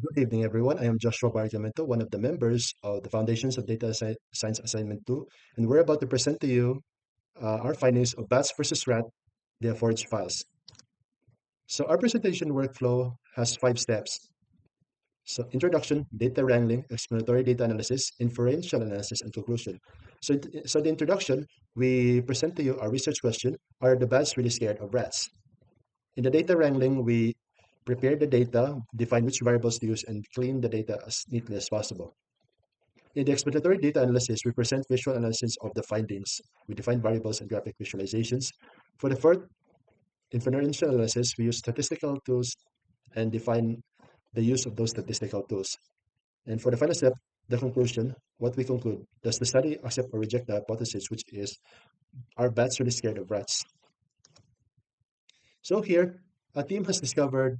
Good evening, everyone. I am Joshua Bargamento, one of the members of the Foundations of Science Assignment 2, and we're about to present to you our findings of bats versus rat, the forage files. So our presentation workflow has 5 steps. So introduction, data wrangling, explanatory data analysis, inferential analysis, and conclusion. So the introduction, we present to you our research question, are the bats really scared of rats? In the data wrangling, we prepare the data, define which variables to use, and clean the data as neatly as possible. In the explanatory data analysis, we present visual analysis of the findings. We define variables and graphic visualizations. For the fourth inferential analysis, we use statistical tools and define the use of those statistical tools. And for the final step, the conclusion, what we conclude, does the study accept or reject the hypothesis, which is, are bats really scared of rats? So here, a team has discovered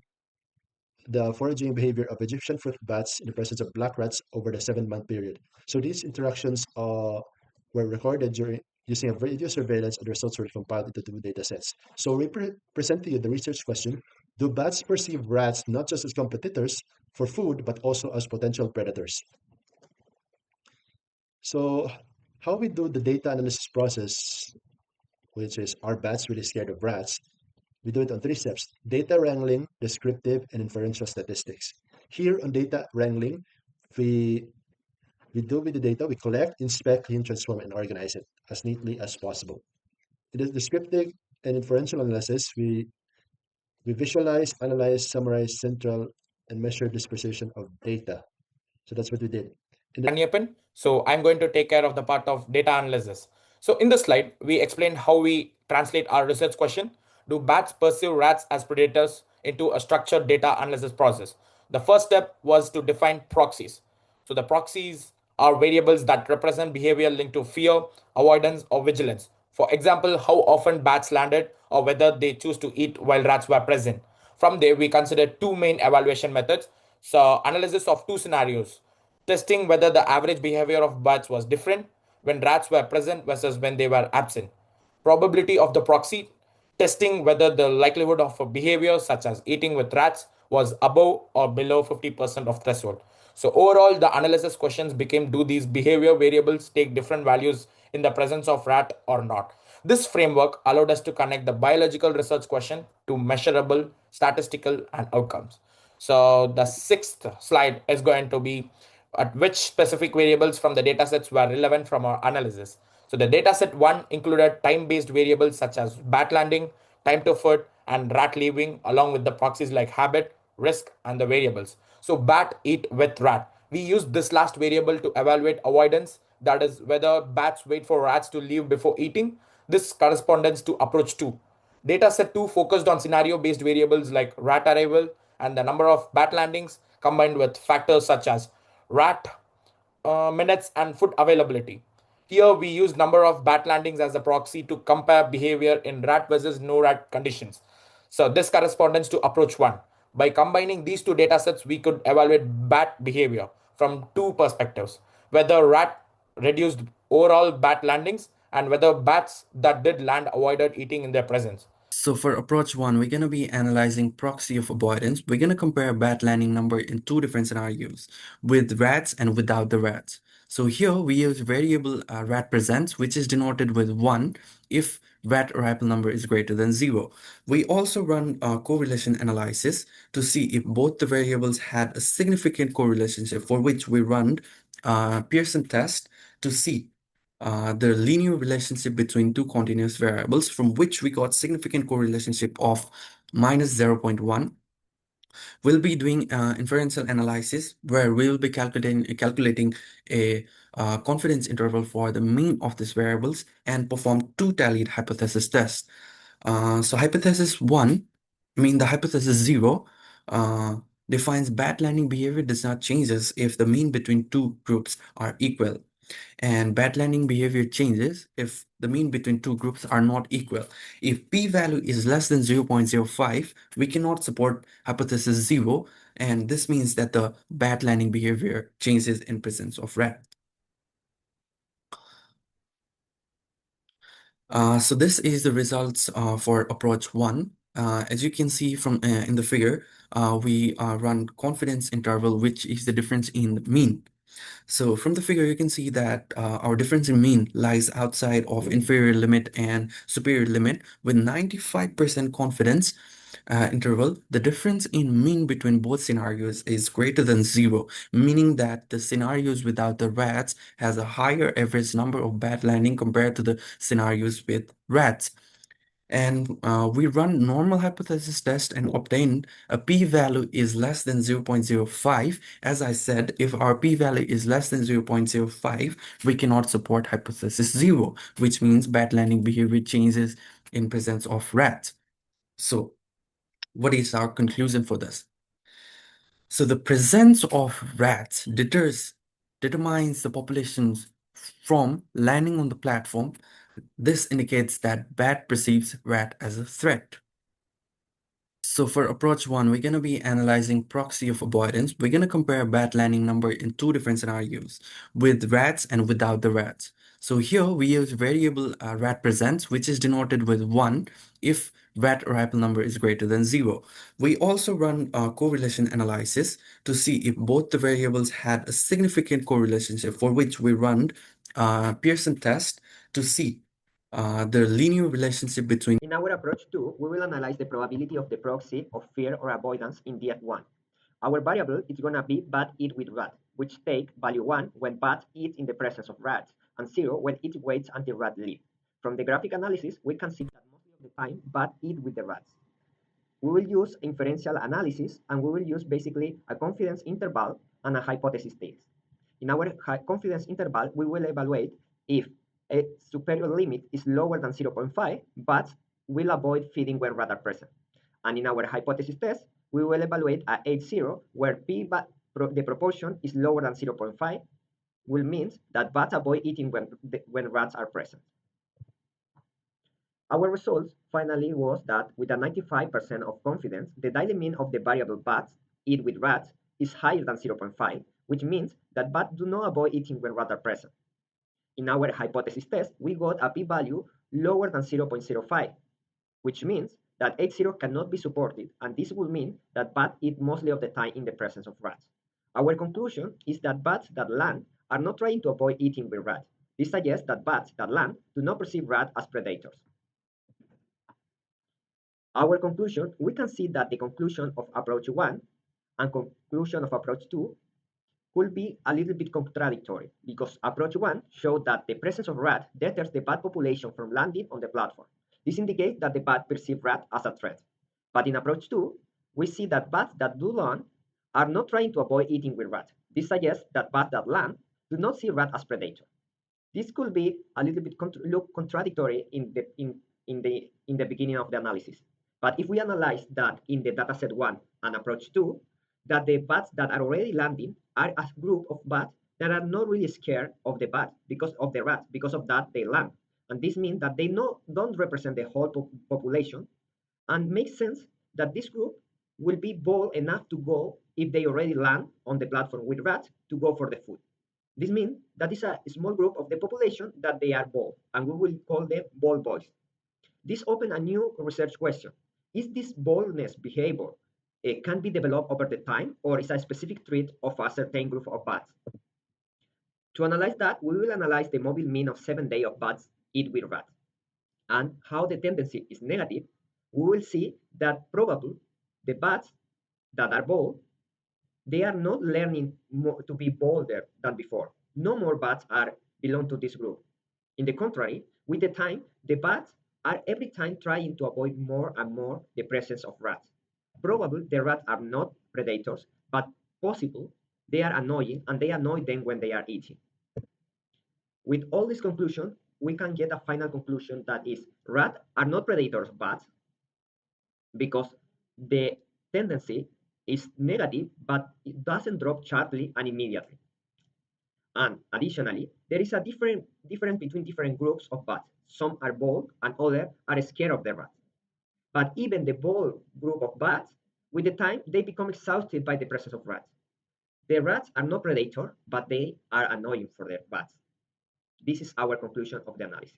the foraging behavior of Egyptian fruit bats in the presence of black rats over the 7-month period. So these interactions were recorded during using a video surveillance, and the results were compiled into 2 datasets. So we present to you the research question: do bats perceive rats not just as competitors for food, but also as potential predators? So how we do the data analysis process, which is, are bats really scared of rats? We do it on 3 steps: data wrangling, descriptive, and inferential statistics. Here on data wrangling, we we do with the data, we collect, inspect, clean, transform, and organize it as neatly as possible. In the descriptive and inferential analysis, we visualize, analyze, summarize, central, and measure dispersion of data. So that's what we did. Kanyapan. So I'm going to take care of the part of data analysis. So in this slide, we explained how we translate our research question. Do bats pursue rats as predators into a structured data analysis process? The first step was to define proxies. So the proxies are variables that represent behavior linked to fear, avoidance, or vigilance. For example, how often bats landed or whether they choose to eat while rats were present. From there, we consider 2 main evaluation methods. So analysis of 2 scenarios: testing whether the average behavior of bats was different when rats were present versus when they were absent. Probability of the proxy, testing whether the likelihood of a behavior such as eating with rats was above or below 50% of threshold. So overall, the analysis questions became, do these behavior variables take different values in the presence of rat or not? This framework allowed us to connect the biological research question to measurable statistical and outcomes. So the sixth slide is going to be at which specific variables from the datasets were relevant from our analysis. So the dataset 1 included time-based variables such as bat landing, time to food, and rat leaving, along with the proxies like habit, risk, and the variables. So bat eat with rat. We used this last variable to evaluate avoidance, that is whether bats wait for rats to leave before eating. This corresponds to approach 2. Dataset 2 focused on scenario-based variables like rat arrival and the number of bat landings, combined with factors such as rat minutes and food availability. Here we use number of bat landings as a proxy to compare behavior in rat versus no rat conditions. So this corresponds to approach 1. By combining these 2 datasets, we could evaluate bat behavior from 2 perspectives: whether rat reduced overall bat landings and whether bats that did land avoided eating in their presence. So for approach 1, we're going to be analyzing proxy of avoidance. We're going to compare bat landing number in 2 different scenarios, with rats and without the rats. So here we use variable rat presents, which is denoted with 1 if rat arrival number is greater than 0. We also run a correlation analysis to see if both the variables had a significant correlation, for which we run Pearson test to see the linear relationship between 2 continuous variables, from which we got significant correlationship of minus 0.1. We'll be doing inferential analysis, where we will be calculating a confidence interval for the mean of these variables and perform 2 tallied hypothesis tests. So hypothesis 1, the hypothesis 0, defines bat landing behavior does not changes if the mean between 2 groups are equal, and bat landing behavior changes if the mean between 2 groups are not equal. If p-value is less than 0.05, we cannot support hypothesis 0, and this means that the bat landing behavior changes in presence of rat. So this is the results for approach 1. As you can see from in the figure, we run confidence interval, which is the difference in mean. So from the figure, you can see that our difference in mean lies outside of inferior limit and superior limit with 95% confidence interval. The difference in mean between both scenarios is greater than zero, meaning that the scenarios without the rats has a higher average number of bad landing compared to the scenarios with rats. And we run normal hypothesis test and obtain a p-value is less than 0.05. As I said, if our p-value is less than 0.05, we cannot support hypothesis 0, which means bad landing behavior changes in presence of rats. So what is our conclusion for this? So the presence of rats determines the populations from landing on the platform. This indicates that bat perceives rat as a threat. So for approach one, we're going to be analyzing proxy of avoidance. We're going to compare bat landing number in two different scenarios, with rats and without the rats. So here we use variable rat presents, which is denoted with 1 if rat arrival number is greater than 0. We also run a correlation analysis to see if both the variables had a significant correlation, for which we run Pearson test to see the linear relationship between. In our approach 2, we will analyze the probability of the proxy of fear or avoidance in DF1. Our variable is going to be bat eat with rat, which take value 1 when bat eats in the presence of rats, and 0 when it waits until rat leave. From the graphic analysis, we can see that most of the time bat eat with the rats. We will use inferential analysis, and we will use basically a confidence interval and a hypothesis test. In our confidence interval, we will evaluate if a superior limit is lower than 0.5, but will avoid feeding when rats are present. And in our hypothesis test, we will evaluate a H0 where the proportion is lower than 0.5, will means that bats avoid eating when rats are present. Our results finally was that with a 95% of confidence, the daily mean of the variable bats eat with rats is higher than 0.5, which means that bats do not avoid eating when rats are present. In our hypothesis test, we got a p-value lower than 0.05, which means that H0 cannot be supported, and this will mean that bats eat mostly of the time in the presence of rats. Our conclusion is that bats that land are not trying to avoid eating with rats. This suggests that bats that land do not perceive rats as predators. Our conclusion, we can see that the conclusion of approach 1 and conclusion of approach 2 could be a little bit contradictory, because approach 1 showed that the presence of rat deters the bat population from landing on the platform. This indicates that the bat perceives rat as a threat. But in approach 2, we see that bats that do land are not trying to avoid eating with rat. This suggests that bats that land do not see rat as predator. This could be a little bit look contradictory in the beginning of the analysis. But if we analyze that in the dataset 1 and approach 2, that the bats that are already landing are a group of bats that are not really scared of the bats because of the rats. Because of that, they land. And this means that they don't represent the whole population, and makes sense that this group will be bold enough to go if they already land on the platform with rats to go for the food. This means that is a small group of the population that they are bold, and we will call them bold boys. This opens a new research question. Is this boldness behavior can be developed over the time, or is a specific trait of a certain group of bats? To analyze that, we will analyze the mobile mean of 7 days of bats eat with rats, and how the tendency is negative. We will see that probably the bats that are bold, they are not learning to be bolder than before. No more bats are belong to this group. In the contrary, with the time, the bats are every time trying to avoid more and more the presence of rats. Probably the rats are not predators, but possible they are annoying, and they annoy them when they are eating. With all this conclusion, we can get a final conclusion that is rats are not predators of bats, because the tendency is negative, but it doesn't drop sharply and immediately. And additionally, there is a difference between different groups of bats. Some are bold and others are scared of the rats. But even the bold group of bats, with the time, they become exhausted by the presence of rats. The rats are not predators, but they are annoying for the bats. This is our conclusion of the analysis.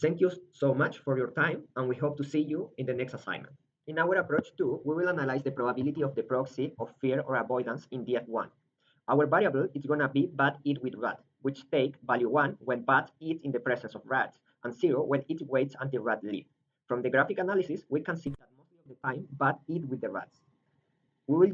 Thank you so much for your time, and we hope to see you in the next assignment. In our approach 2, we will analyze the probability of the proxy of fear or avoidance in DF1. Our variable is going to be bat eat with rat, which take value 1 when bat eats in the presence of rats, and 0 when it waits until rat leave. From the graphic analysis, we can see that mostly of the time bat eat with the rats. We will